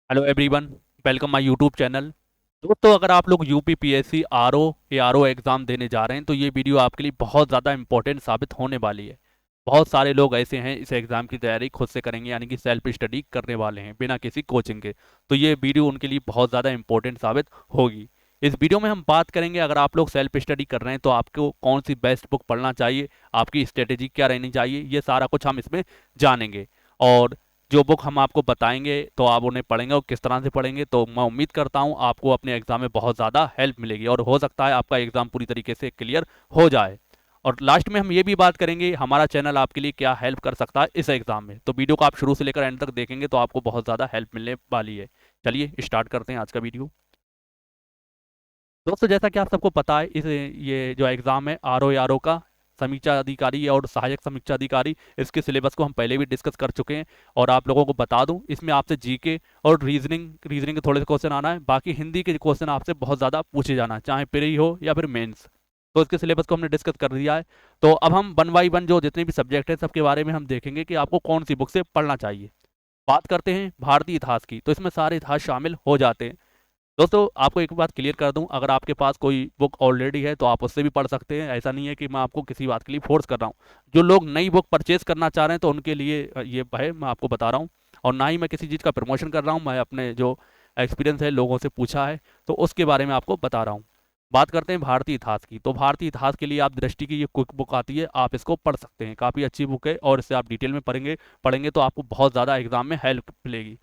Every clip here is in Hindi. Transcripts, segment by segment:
Hello everyone, welcome my YouTube channel. दोस्तों, अगर आप लोग यूपीपीएससी आरओ या आरओ एग्ज़ाम देने जा रहे हैं तो ये वीडियो आपके लिए बहुत ज़्यादा इंपॉर्टेंट साबित होने वाली है। बहुत सारे लोग ऐसे हैं इस एग्ज़ाम की तैयारी खुद से करेंगे, यानी कि सेल्फ स्टडी करने वाले हैं बिना किसी कोचिंग के। तो ये वीडियो उनके लिए बहुत ज़्यादा इंपॉर्टेंट साबित होगी। इस वीडियो में हम बात करेंगे, अगर आप लोग सेल्फ स्टडी कर रहे हैं तो आपको कौन सी बेस्ट बुक पढ़ना चाहिए, आपकी स्ट्रेटेजी क्या रहनी चाहिए, ये सारा कुछ हम इसमें जानेंगे। और जो बुक हम आपको बताएंगे तो आप उन्हें पढ़ेंगे और किस तरह से पढ़ेंगे, तो मैं उम्मीद करता हूं आपको अपने एग्जाम में बहुत ज़्यादा हेल्प मिलेगी और हो सकता है आपका एग्जाम पूरी तरीके से क्लियर हो जाए। और लास्ट में हम ये भी बात करेंगे हमारा चैनल आपके लिए क्या हेल्प कर सकता है इस एग्जाम में। तो वीडियो को आप शुरू से लेकर एंड तक देखेंगे तो आपको बहुत ज़्यादा हेल्प मिलने वाली है। चलिए स्टार्ट करते हैं आज का वीडियो। दोस्तों, जैसा कि आप सबको पता है, इस ये जो एग्ज़ाम है आर ओ का समीक्षा अधिकारी और सहायक समीक्षा अधिकारी, इसके सिलेबस को हम पहले भी डिस्कस कर चुके हैं। और आप लोगों को बता दूं, इसमें आपसे जीके और रीजनिंग के थोड़े से क्वेश्चन आना है। बाकी हिंदी के क्वेश्चन आपसे बहुत ज़्यादा पूछे जाना है, चाहे प्री हो या फिर मेंस। तो इसके सिलेबस को हमने डिस्कस कर दिया है। तो अब हम वन बाई वन जो जितने भी सब्जेक्ट है सबके बारे में हम देखेंगे कि आपको कौन सी बुक से पढ़ना चाहिए। बात करते हैं भारतीय इतिहास की, तो इसमें सारे इतिहास शामिल हो जाते हैं। दोस्तों, आपको एक बात क्लियर कर दूं, अगर आपके पास कोई बुक ऑलरेडी है तो आप उससे भी पढ़ सकते हैं। ऐसा नहीं है कि मैं आपको किसी बात के लिए फोर्स कर रहा हूं। जो लोग नई बुक परचेज करना चाह रहे हैं तो उनके लिए ये है, मैं आपको बता रहा हूं। और ना ही मैं किसी चीज़ का प्रमोशन कर रहा हूं, मैं अपने जो एक्सपीरियंस है लोगों से पूछा है तो उसके बारे में आपको बता रहा हूँ। बात करते हैं भारतीय इतिहास की, तो भारतीय इतिहास के लिए आप दृष्टि की ये क्विक बुक आती है, आप इसको पढ़ सकते हैं। काफ़ी अच्छी बुक है और इससे आप डिटेल में पढ़ेंगे पढ़ेंगे तो आपको बहुत ज़्यादा एग्जाम में हेल्प मिलेगी।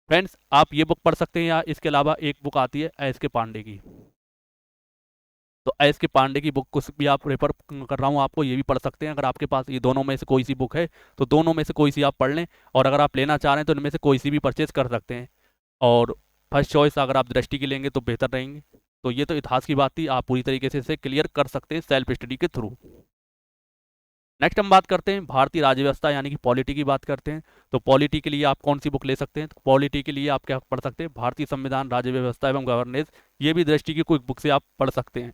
फ्रेंड्स, आप ये बुक पढ़ सकते हैं या इसके अलावा एक बुक आती है एस के पांडे की। तो एस के पांडे की बुक को भी आप रेफर कर रहा हूँ आपको, ये भी पढ़ सकते हैं। अगर आपके पास ये दोनों में से कोई सी बुक है तो दोनों में से कोई सी आप पढ़ लें। और अगर आप लेना चाह रहे हैं तो इनमें से कोई सी भी परचेज कर सकते हैं। और फर्स्ट चॉइस अगर आप दृष्टि की लेंगे तो बेहतर रहेंगे। तो ये तो इतिहास की बात थी, आप पूरी तरीके से इसे क्लियर कर सकते हैं सेल्फ स्टडी के थ्रू। नेक्स्ट हम बात करते हैं भारतीय राज्य व्यवस्था यानी कि पॉलिटी की बात करते हैं। तो पॉलिटी के लिए आप कौन सी बुक ले सकते हैं, तो पॉलिटी के लिए आप क्या पढ़ सकते हैं, भारतीय संविधान, राज्य व्यवस्था एवं गवर्नेंस। ये भी दृष्टि की कोई बुक से आप पढ़ सकते हैं।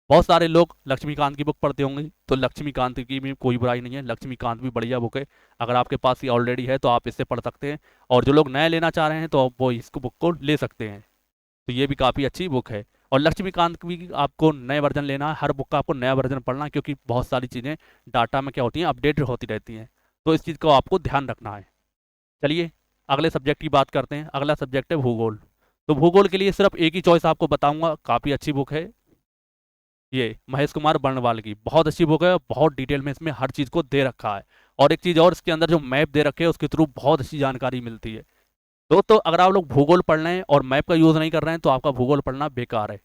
बहुत सारे लोग लक्ष्मीकांत की बुक पढ़ते होंगे, तो लक्ष्मीकांत की भी कोई बुराई नहीं है, लक्ष्मीकांत भी बढ़िया बुक है। अगर आपके पास ये ऑलरेडी है तो आप इससे पढ़ सकते हैं। और जो लोग नए लेना चाह रहे हैं तो वो इसको बुक को ले सकते हैं। तो ये भी काफ़ी अच्छी बुक है। और लक्ष्मीकांत की भी आपको नए वर्जन लेना है, हर बुक का आपको नया वर्जन पढ़ना है, क्योंकि बहुत सारी चीज़ें डाटा में क्या होती हैं, अपडेट होती रहती हैं। तो इस चीज़ को आपको ध्यान रखना है। चलिए अगले सब्जेक्ट की बात करते हैं। अगला सब्जेक्ट है भूगोल। तो भूगोल के लिए सिर्फ एक ही चॉइस आपको बताऊंगा, काफ़ी अच्छी बुक है। ये महेश कुमार बर्णवाल की बहुत अच्छी बुक है, बहुत डिटेल में इसमें हर चीज़ को दे रखा है। और एक चीज़ और, इसके अंदर जो मैप दे रखे हैं उसके थ्रू बहुत अच्छी जानकारी मिलती है। दोस्तों, अगर आप लोग भूगोल पढ़ रहे हैं और मैप का यूज़ नहीं कर रहे हैं तो आपका भूगोल पढ़ना बेकार है।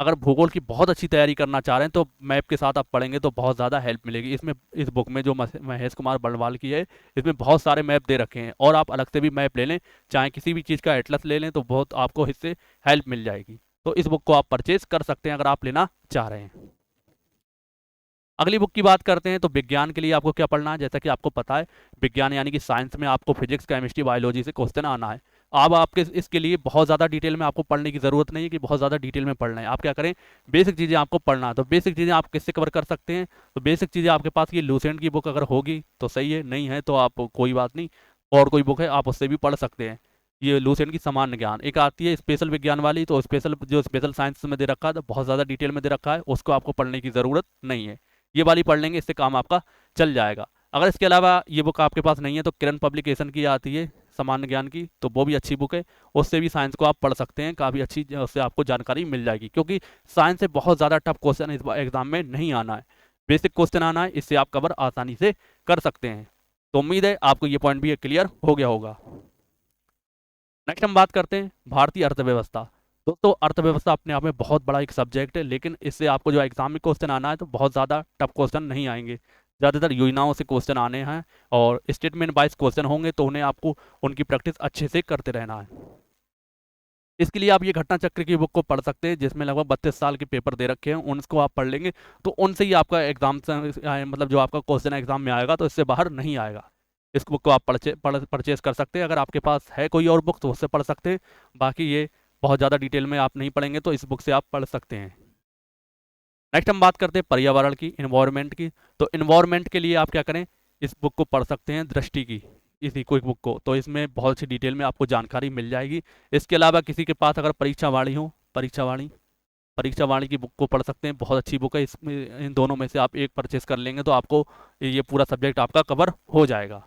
अगर भूगोल की बहुत अच्छी तैयारी करना चाह रहे हैं तो मैप के साथ आप पढ़ेंगे तो बहुत ज़्यादा हेल्प मिलेगी। इसमें इस बुक में जो महेश कुमार बर्णवाल की है, इसमें बहुत सारे मैप दे रखे हैं और आप अलग से भी मैप ले लें, चाहे किसी भी चीज़ का एटलस ले लें तो बहुत आपको इससे हेल्प मिल जाएगी। तो इस बुक को आप परचेज कर सकते हैं अगर आप लेना चाह रहे हैं। अगली बुक की बात करते हैं। तो विज्ञान के लिए आपको क्या पढ़ना है, जैसा कि आपको पता है विज्ञान यानी कि साइंस में आपको फिजिक्स, केमिस्ट्री, बायोलॉजी से क्वेश्चन आना है। अब आपके इसके लिए बहुत ज़्यादा डिटेल में आपको पढ़ने की ज़रूरत नहीं है कि बहुत ज़्यादा डिटेल में पढ़ना है। आप क्या करें, बेसिक चीज़ें आपको पढ़ना है। तो बेसिक चीज़ें आप किससे कवर कर सकते हैं, तो बेसिक चीज़ें आपके पास ये लूसेंट की बुक अगर होगी तो सही है, नहीं है तो आप कोई बात नहीं, और कोई बुक है आप उससे भी पढ़ सकते हैं। ये लूसेंट की सामान्य ज्ञान एक आती है स्पेशल विज्ञान वाली, तो स्पेशल साइंस में दे रखा है तो बहुत ज़्यादा डिटेल में दे रखा है, उसको आपको पढ़ने की ज़रूरत नहीं है। ये वाली पढ़ लेंगे, इससे काम आपका चल जाएगा। अगर इसके अलावा ये बुक आपके पास नहीं है तो किरण पब्लिकेशन की आती है सामान्य ज्ञान की, तो वो भी अच्छी बुक है। उससे भी साइंस को आप पढ़ सकते हैं, काफ़ी अच्छी उससे आपको जानकारी मिल जाएगी, क्योंकि साइंस से बहुत ज़्यादा टफ क्वेश्चन इस एग्जाम में नहीं आना है, बेसिक क्वेश्चन आना है, इससे आप कवर आसानी से कर सकते हैं। तो उम्मीद है आपको ये पॉइंट भी क्लियर हो गया होगा। नेक्स्ट हम बात करते हैं भारतीय अर्थव्यवस्था। दोस्तों, अर्थव्यवस्था अपने आप में बहुत बड़ा एक सब्जेक्ट है, लेकिन इससे आपको जो एग्जाम में क्वेश्चन आना है तो बहुत ज़्यादा टफ क्वेश्चन नहीं आएंगे। ज़्यादातर योजनाओं से क्वेश्चन आने हैं और स्टेटमेंट वाइज क्वेश्चन होंगे, तो उन्हें आपको उनकी प्रैक्टिस अच्छे से करते रहना है। इसके लिए आप ये घटना चक्र की बुक को पढ़ सकते हैं, जिसमें लगभग 32 साल के पेपर दे रखे हैं, उनको आप पढ़ लेंगे तो उनसे ही आपका एग्जाम मतलब जो आपका क्वेश्चन एग्जाम में आएगा तो इससे बाहर नहीं आएगा। इस बुक को आप परचेज कर सकते हैं। अगर आपके पास है कोई और बुक तो उससे पढ़ सकते हैं। बाकी ये बहुत ज़्यादा डिटेल में आप नहीं पढ़ेंगे तो इस बुक से आप पढ़ सकते हैं। नेक्स्ट हम बात करते हैं पर्यावरण की, इन्वायरमेंट की। तो इन्वायरमेंट के लिए आप क्या करें, इस बुक को पढ़ सकते हैं दृष्टि की। इसी क्विक बुक को, तो इसमें बहुत अच्छी डिटेल में आपको जानकारी मिल जाएगी। इसके अलावा किसी के पास अगर परीक्षावाणी हो, परीक्षावाणी की बुक को पढ़ सकते हैं, बहुत अच्छी बुक है। इसमें इन दोनों में से आप एक परचेस कर लेंगे तो आपको ये पूरा सब्जेक्ट आपका कवर हो जाएगा।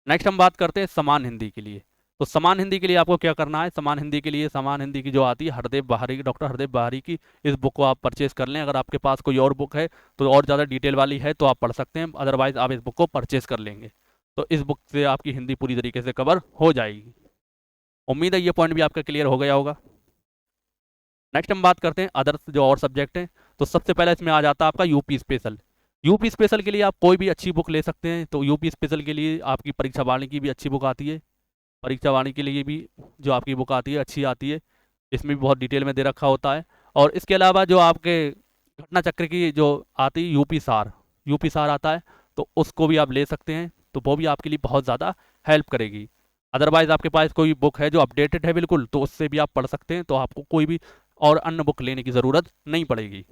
नेक्स्ट हम बात करते हैं समान हिंदी के लिए। तो समान हिंदी के लिए आपको क्या करना है, समान हिंदी के लिए समान हिंदी की जो आती है हरदेव बहारी की, डॉक्टर हरदेव बहारी की, इस बुक को आप परचेज कर लें। अगर आपके पास कोई और बुक है तो और ज़्यादा डिटेल वाली है तो आप पढ़ सकते हैं, अदरवाइज आप इस बुक को परचेज कर लेंगे। तो इस बुक से आपकी हिंदी पूरी तरीके से कवर हो जाएगी। उम्मीद है ये पॉइंट भी आपका क्लियर हो गया होगा। नेक्स्ट हम बात करते हैं अदर्स जो और सब्जेक्ट हैं। तो सबसे पहले इसमें आ जाता है आपका यूपी स्पेशल। यूपी स्पेशल के लिए आप कोई भी अच्छी बुक ले सकते हैं। तो यूपी स्पेशल के लिए आपकी परीक्षा वाणी की भी अच्छी बुक आती है, परीक्षा वाणी के लिए भी जो आपकी बुक आती है अच्छी आती है, इसमें भी बहुत डिटेल में दे रखा होता है। और इसके अलावा जो आपके घटना चक्र की जो आती है यूपी सार आता है, तो उसको भी आप ले सकते हैं, तो वो भी आपके लिए बहुत ज़्यादा हेल्प करेगी। अदरवाइज़ आपके पास कोई बुक है जो अपडेटेड है बिल्कुल, तो उससे भी आप पढ़ सकते हैं, तो आपको कोई भी और अन्य बुक लेने की ज़रूरत नहीं पड़ेगी।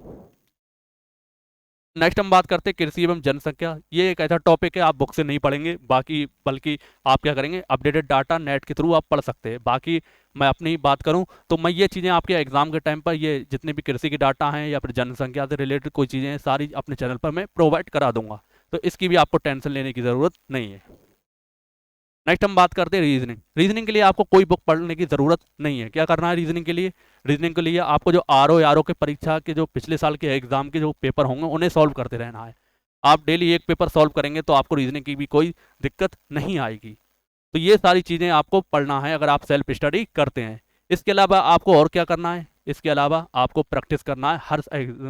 नेक्स्ट हम बात करते हैं कृषि एवं जनसंख्या। ये एक ऐसा टॉपिक है आप बुक से नहीं पढ़ेंगे, बाकी बल्कि आप क्या करेंगे, अपडेटेड डाटा नेट के थ्रू आप पढ़ सकते हैं। बाकी मैं अपनी बात करूं तो मैं ये चीज़ें आपके एग्जाम के टाइम पर ये जितने भी कृषि के डाटा हैं या फिर जनसंख्या से रिलेटेड कोई चीज़ें हैं सारी अपने चैनल पर मैं प्रोवाइड करा दूंगा, तो इसकी भी आपको टेंशन लेने की ज़रूरत नहीं है। नेक्स्ट हम बात करते हैं रीजनिंग। रीजनिंग के लिए आपको कोई बुक पढ़ने की ज़रूरत नहीं है। क्या करना है रीजनिंग के लिए, रीजनिंग के लिए आपको जो आर ओ के परीक्षा के जो पिछले साल के एग्जाम के जो पेपर होंगे उन्हें सॉल्व करते रहना है। आप डेली एक पेपर सॉल्व करेंगे तो आपको रीजनिंग की भी कोई दिक्कत नहीं आएगी। तो ये सारी चीज़ें आपको पढ़ना है अगर आप सेल्फ स्टडी करते हैं। इसके अलावा आपको और क्या करना है, इसके अलावा आपको प्रैक्टिस करना है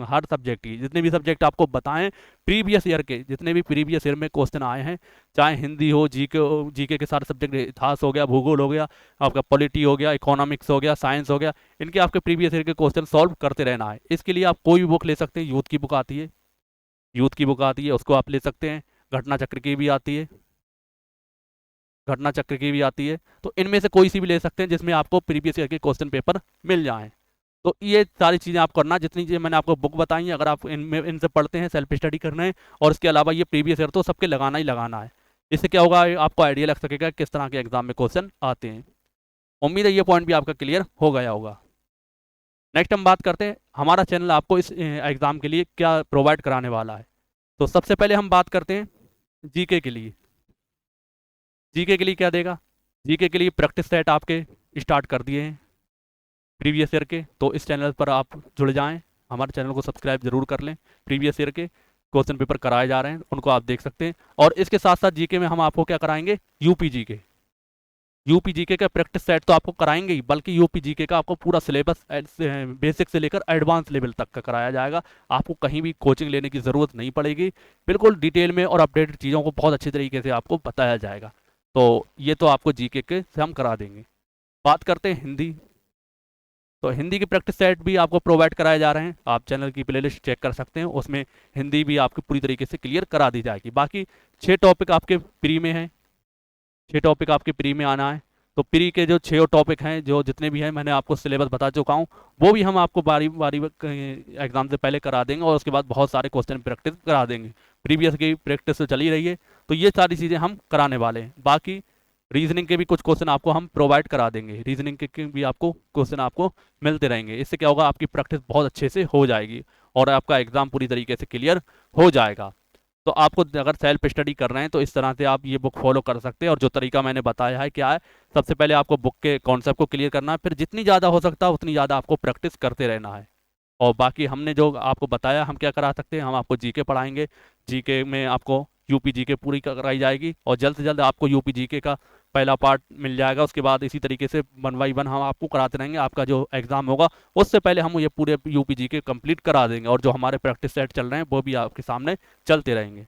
हर सब्जेक्ट की, जितने भी सब्जेक्ट आपको बताएं प्रीवियस ईयर के, जितने भी प्रीवियस ईयर में क्वेश्चन आए हैं, चाहे हिंदी हो, जीके के सारे सब्जेक्ट, इतिहास हो गया, भूगोल हो गया, आपका पॉलिटी हो गया, इकोनॉमिक्स हो गया, साइंस हो गया, इनके आपके प्रीवियस ईयर के क्वेश्चन सॉल्व करते रहना है। इसके लिए आप कोई भी बुक ले सकते हैं। यूथ की बुक आती है उसको आप ले सकते हैं, घटना चक्र की भी आती है, तो इनमें से कोई सी भी ले सकते हैं जिसमें आपको प्रीवियस ईयर के क्वेश्चन पेपर मिल जाएं। तो ये सारी चीज़ें आप करना, जितनी चीज़ें मैंने आपको बुक बताई हैं, अगर आप इनसे पढ़ते हैं, सेल्फ स्टडी करना है, और इसके अलावा ये प्रीवियस ईयर तो सबके लगाना ही लगाना है। इससे क्या होगा, आपको आइडिया लग सकेगा किस तरह के एग्जाम में क्वेश्चन आते हैं। उम्मीद है ये पॉइंट भी आपका क्लियर हो गया होगा। नेक्स्ट हम बात करते हैं हमारा चैनल आपको इस एग्ज़ाम के लिए क्या प्रोवाइड कराने वाला है। तो सबसे पहले हम बात करते हैं जीके के लिए। जीके के लिए क्या देगा, जीके के लिए प्रैक्टिस सेट आपके स्टार्ट कर दिए हैं प्रीवियस ईयर के, तो इस चैनल पर आप जुड़ जाएं, हमारे चैनल को सब्सक्राइब जरूर कर लें। प्रीवियस ईयर के क्वेश्चन पेपर कराए जा रहे हैं, उनको आप देख सकते हैं। और इसके साथ साथ जीके में हम आपको क्या कराएंगे, यूपी जीके का प्रैक्टिस सेट तो आपको कराएंगे ही, बल्कि यूपी जीके का आपको पूरा सिलेबस बेसिक से लेकर एडवांस लेवल तक का कराया जाएगा। आपको कहीं भी कोचिंग लेने की ज़रूरत नहीं पड़ेगी, बिल्कुल डिटेल में और अपडेटेड चीज़ों को बहुत अच्छी तरीके से आपको बताया जाएगा। तो ये तो आपको जीके के से हम करा देंगे। बात करते हैं हिंदी। तो हिंदी की प्रैक्टिस सेट भी आपको प्रोवाइड कराए जा रहे हैं, आप चैनल की प्लेलिस्ट चेक कर सकते हैं, उसमें हिंदी भी आपकी पूरी तरीके से क्लियर करा दी जाएगी। बाकी 6 टॉपिक आपके प्री में हैं, 6 टॉपिक आपके प्री में आना है। तो प्री के जो 6 टॉपिक हैं, जो जितने भी हैं, मैंने आपको सिलेबस बता चुका हूँ, वो भी हम आपको बारी बारी एग्जाम से पहले करा देंगे, और उसके बाद बहुत सारे क्वेश्चन प्रैक्टिस करा देंगे। प्रीवियस की प्रैक्टिस तो चली रही है, तो ये सारी चीज़ें हम कराने वाले हैं। बाकी रीजनिंग के भी कुछ क्वेश्चन आपको हम प्रोवाइड करा देंगे, रीजनिंग के भी आपको क्वेश्चन आपको मिलते रहेंगे। इससे क्या होगा, आपकी प्रैक्टिस बहुत अच्छे से हो जाएगी और आपका एग्जाम पूरी तरीके से क्लियर हो जाएगा। तो आपको अगर सेल्फ स्टडी कर रहे हैं तो इस तरह से आप ये बुक फॉलो कर सकते हैं। और जो तरीका मैंने बताया है क्या है, सबसे पहले आपको बुक के कॉन्सेप्ट को क्लियर करना है, फिर जितनी ज़्यादा हो सकता है उतनी ज़्यादा आपको प्रैक्टिस करते रहना है। और बाकी हमने जो आपको बताया, हम क्या करा सकते हैं, हम आपको जीके पढ़ाएंगे। जीके में आपको यूपी जीके पूरी कराई जाएगी, और जल्द से जल्द आपको यूपी जीके का पहला पार्ट मिल जाएगा। उसके बाद इसी तरीके से 1 बाई 1 हम आपको कराते रहेंगे। आपका जो एग्ज़ाम होगा उससे पहले हम ये पूरे यूपी जीके कंप्लीट करा देंगे, और जो हमारे प्रैक्टिस सेट चल रहे हैं वो भी आपके सामने चलते रहेंगे।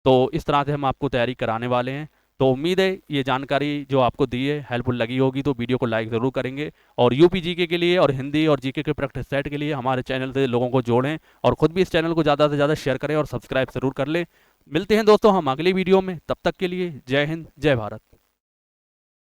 तो इस तरह से हम आपको तैयारी कराने वाले हैं। तो उम्मीद है ये जानकारी जो आपको दी है हेल्पफुल लगी होगी, तो वीडियो को लाइक ज़रूर करेंगे। और यूपी जीके के लिए और हिंदी और जीके के प्रैक्टिस सेट के लिए हमारे चैनल से लोगों को जोड़ें, और ख़ुद भी इस चैनल को ज़्यादा से ज़्यादा शेयर करें और सब्सक्राइब ज़रूर कर लें। मिलते हैं दोस्तों हम अगली वीडियो में, तब तक के लिए जय हिंद, जय भारत।